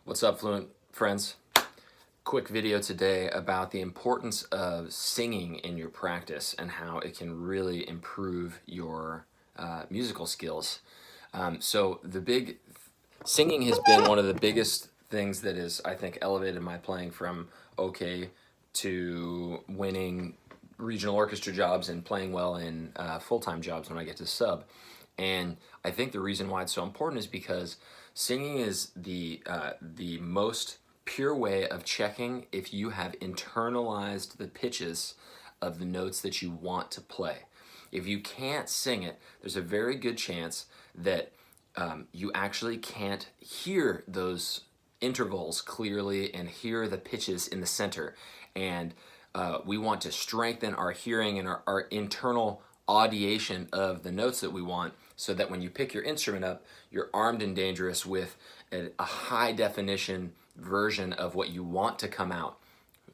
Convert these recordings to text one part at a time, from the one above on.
What's up, Fluent friends? Quick video today about the importance of singing in your practice and how it can really improve your musical skills. Singing has been one of the biggest things that has, I think, elevated my playing from okay to winning regional orchestra jobs and playing well in full-time jobs when I get to sub. And I think the reason why it's so important is because singing is the most pure way of checking if you have internalized the pitches of the notes that you want to play. If you can't sing it, there's a very good chance that you actually can't hear those intervals clearly and hear the pitches in the center. And we want to strengthen our hearing and our internal audiation of the notes that we want, so that when you pick your instrument up, you're armed and dangerous with a high definition version of what you want to come out,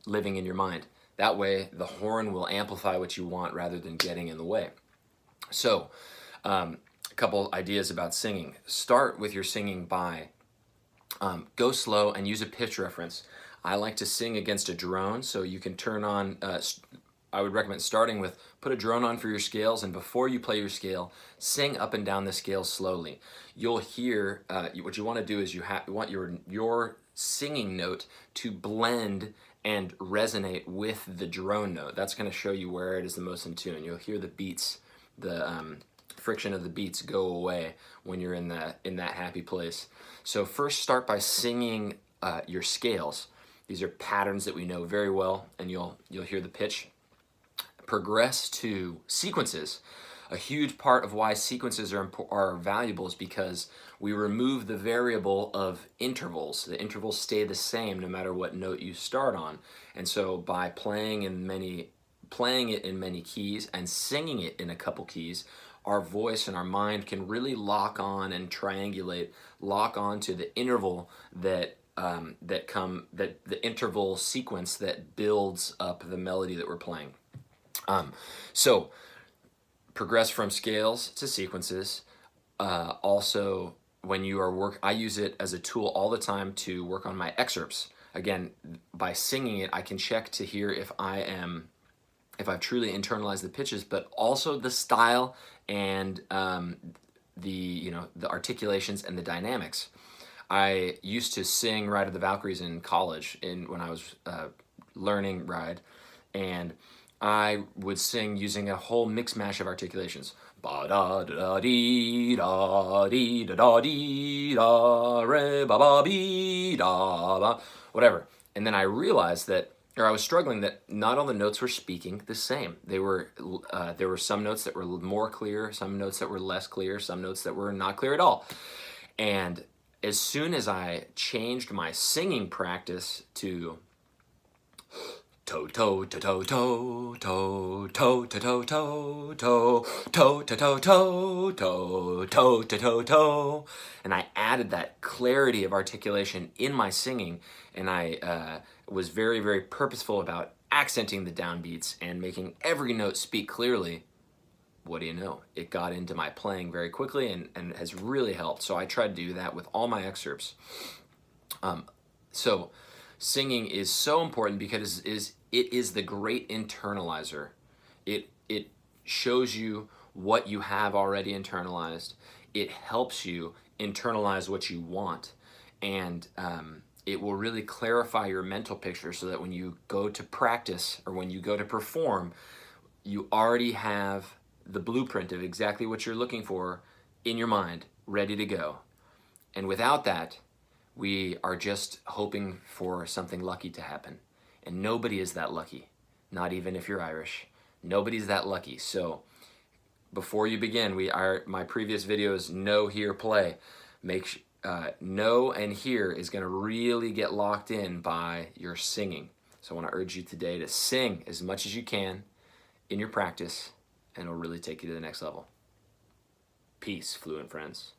living in your mind. That way, the horn will amplify what you want rather than getting in the way. So, a couple ideas about singing. Start with your singing by go slow and use a pitch reference. I like to sing against a drone, so you can turn on I would recommend starting with put a drone on for your scales, and before you play your scale, sing up and down the scale slowly. You'll hear, what you want to do is you want your singing note to blend and resonate with the drone note. That's going to show you where it is the most in tune. You'll hear the beats, the friction of the beats go away when you're in that happy place. So first start by singing your scales. These are patterns that we know very well, and you'll hear the pitch. Progress to sequences. A huge part of why sequences are valuable is because we remove the variable of intervals. The intervals stay the same no matter what note you start on. And so by playing it in many keys and singing it in a couple keys, our voice and our mind can really lock on and triangulate, lock on to the interval the interval sequence that builds up the melody that we're playing. So progress from scales to sequences. Also, when you are I use it as a tool all the time to work on my excerpts. Again, by singing it, I can check to hear if I've truly internalized the pitches, but also the style and the articulations and the dynamics. I used to sing Ride of the Valkyries in college when I was learning Ride, and I would sing using a whole mix mash of articulations. Ba da da dee da dee da da dee da re ba ba bee da ba, whatever. And then I realized that, or I was struggling that not all the notes were speaking the same. There were some notes that were more clear, some notes that were less clear, some notes that were not clear at all. And as soon as I changed my singing practice to toe toe to toe toe toe toe to toe toe toe toe to toe toe toe toe to toe toe, and I added that clarity of articulation in my singing, and I was very, very purposeful about accenting the downbeats and making every note speak clearly. What do you know? It got into my playing very quickly and has really helped. So I try to do that with all my excerpts. So singing is so important because it is the great internalizer. It shows you what you have already internalized. It helps you internalize what you want, and it will really clarify your mental picture so that when you go to practice or when you go to perform, you already have the blueprint of exactly what you're looking for in your mind, ready to go. And without that, we are just hoping for something lucky to happen. And nobody is that lucky, not even if you're Irish. Nobody's that lucky. So before you begin, my previous videos, know, hear, play. Know and hear is going to really get locked in by your singing. So I want to urge you today to sing as much as you can in your practice, and it'll really take you to the next level. Peace, Fluent friends.